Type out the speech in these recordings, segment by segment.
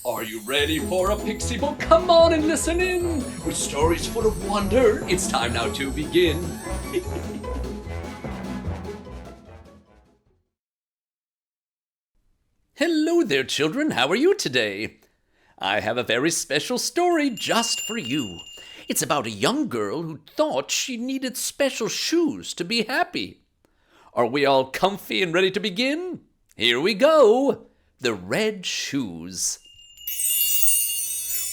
Are you ready for a pixie book? Come on and listen in. With stories full of wonder, it's time now to begin. Hello there, children. How are you today? I have a very special story just for you. It's about a young girl who thought she needed special shoes to be happy. Are we all comfy and ready to begin? Here we go. The Red Shoes.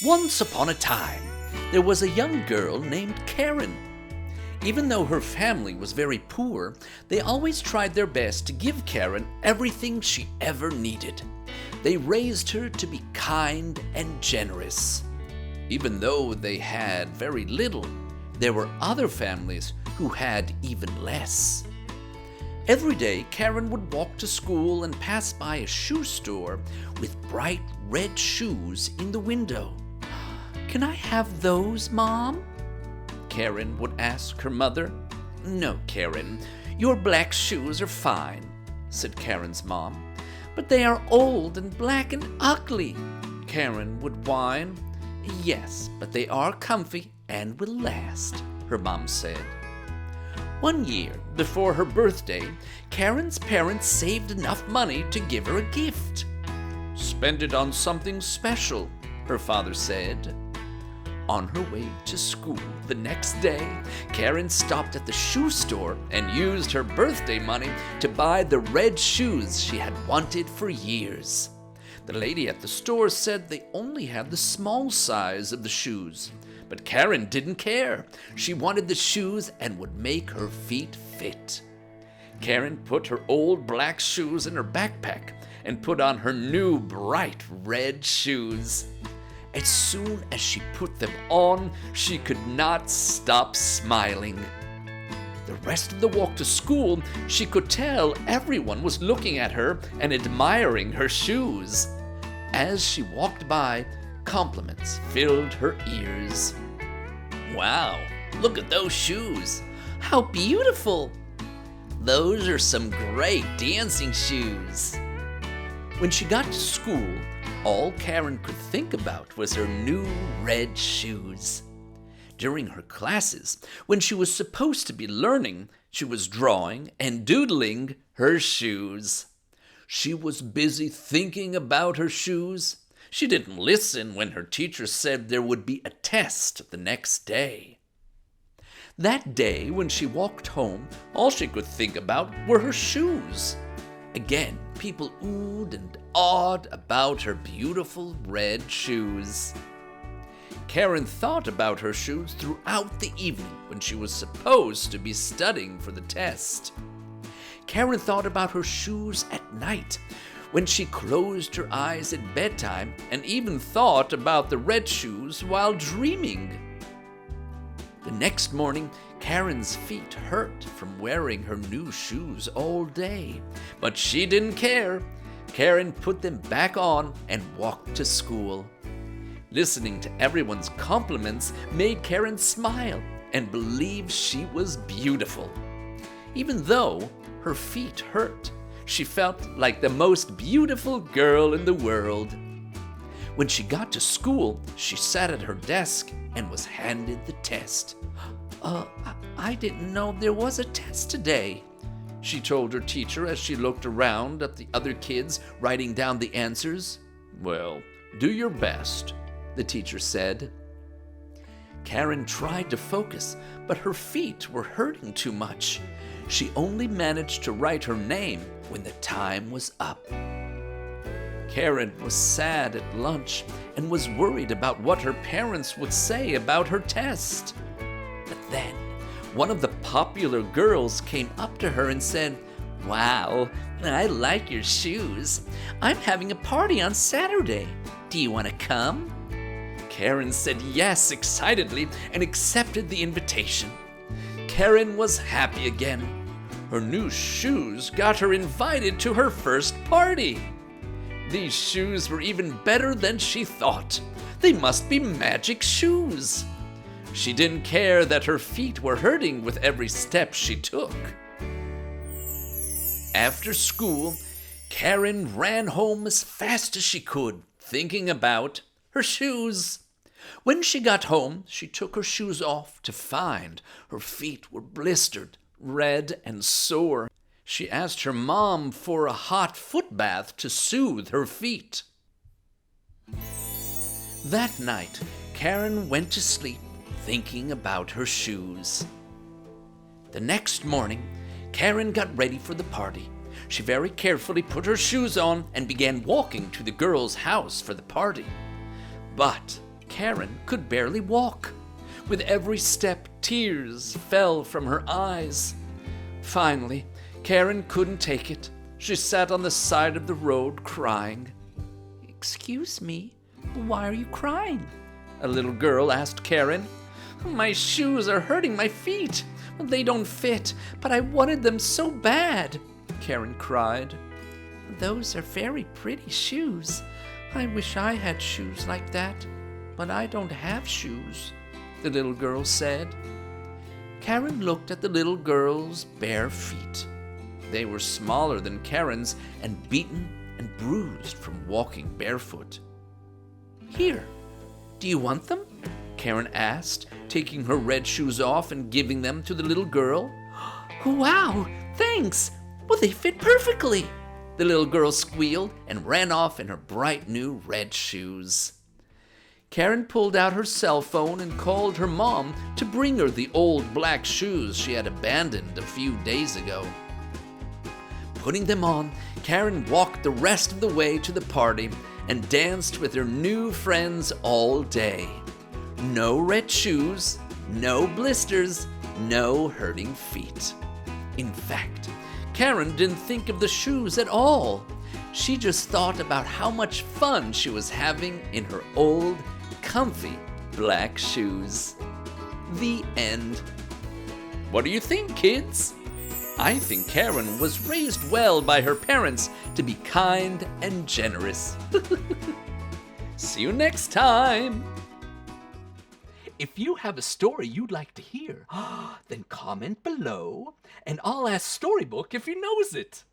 Once upon a time, there was a young girl named Karen. Even though her family was very poor, they always tried their best to give Karen everything she ever needed. They raised her to be kind and generous. Even though they had very little, there were other families who had even less. Every day, Karen would walk to school and pass by a shoe store with bright red shoes in the window. "Can I have those, Mom?" Karen would ask her mother. "No, Karen, your black shoes are fine," said Karen's mom. "But they are old and black and ugly," Karen would whine. "Yes, but they are comfy and will last," her mom said. One year, before her birthday, Karen's parents saved enough money to give her a gift. "Spend it on something special," her father said. On her way to school the next day, Karen stopped at the shoe store and used her birthday money to buy the red shoes she had wanted for years. The lady at the store said they only had the small size of the shoes, but Karen didn't care. She wanted the shoes and would make her feet fit. Karen put her old black shoes in her backpack and put on her new bright red shoes. As soon as she put them on, she could not stop smiling. The rest of the walk to school, she could tell everyone was looking at her and admiring her shoes. As she walked by, compliments filled her ears. "Wow, look at those shoes. How beautiful. Those are some great dancing shoes." When she got to school, all Karen could think about was her new red shoes. During her classes, when she was supposed to be learning, she was drawing and doodling her shoes. She was busy thinking about her shoes. She didn't listen when her teacher said there would be a test the next day. That day, when she walked home, all she could think about were her shoes. Again, people oohed and awed about her beautiful red shoes. Karen thought about her shoes throughout the evening when she was supposed to be studying for the test. Karen thought about her shoes at night when she closed her eyes at bedtime, and even thought about the red shoes while dreaming. The next morning, Karen's feet hurt from wearing her new shoes all day, but she didn't care. Karen put them back on and walked to school. Listening to everyone's compliments made Karen smile and believe she was beautiful. Even though her feet hurt, she felt like the most beautiful girl in the world. When she got to school, she sat at her desk and was handed the test. I didn't know there was a test today," she told her teacher as she looked around at the other kids writing down the answers. "Well, do your best," the teacher said. Karen tried to focus, but her feet were hurting too much. She only managed to write her name when the time was up. Karen was sad at lunch and was worried about what her parents would say about her test. But then, one of the popular girls came up to her and said, "Wow, I like your shoes. I'm having a party on Saturday. Do you want to come?" Karen said yes excitedly and accepted the invitation. Karen was happy again. Her new shoes got her invited to her first party. These shoes were even better than she thought. They must be magic shoes. She didn't care that her feet were hurting with every step she took. After school, Karen ran home as fast as she could, thinking about her shoes. When she got home, she took her shoes off to find her feet were blistered, red, and sore. She asked her mom for a hot foot bath to soothe her feet. That night, Karen went to sleep thinking about her shoes. The next morning, Karen got ready for the party. She very carefully put her shoes on and began walking to the girls' house for the party. But Karen could barely walk. With every step, tears fell from her eyes. Finally, Karen couldn't take it. She sat on the side of the road crying. "Excuse me, why are you crying?" a little girl asked Karen. "My shoes are hurting my feet. They don't fit, but I wanted them so bad," Karen cried. "Those are very pretty shoes. I wish I had shoes like that, but I don't have shoes," the little girl said. Karen looked at the little girl's bare feet. They were smaller than Karen's and beaten and bruised from walking barefoot. "Here, do you want them?" Karen asked, taking her red shoes off and giving them to the little girl. "Wow, thanks! Well, they fit perfectly!" the little girl squealed and ran off in her bright new red shoes. Karen pulled out her cell phone and called her mom to bring her the old black shoes she had abandoned a few days ago. Putting them on, Karen walked the rest of the way to the party and danced with her new friends all day. No red shoes, no blisters, no hurting feet. In fact, Karen didn't think of the shoes at all. She just thought about how much fun she was having in her old, comfy black shoes. The end. What do you think, kids? I think Karen was raised well by her parents to be kind and generous. See you next time. If you have a story you'd like to hear, then comment below and I'll ask Storybook if he knows it.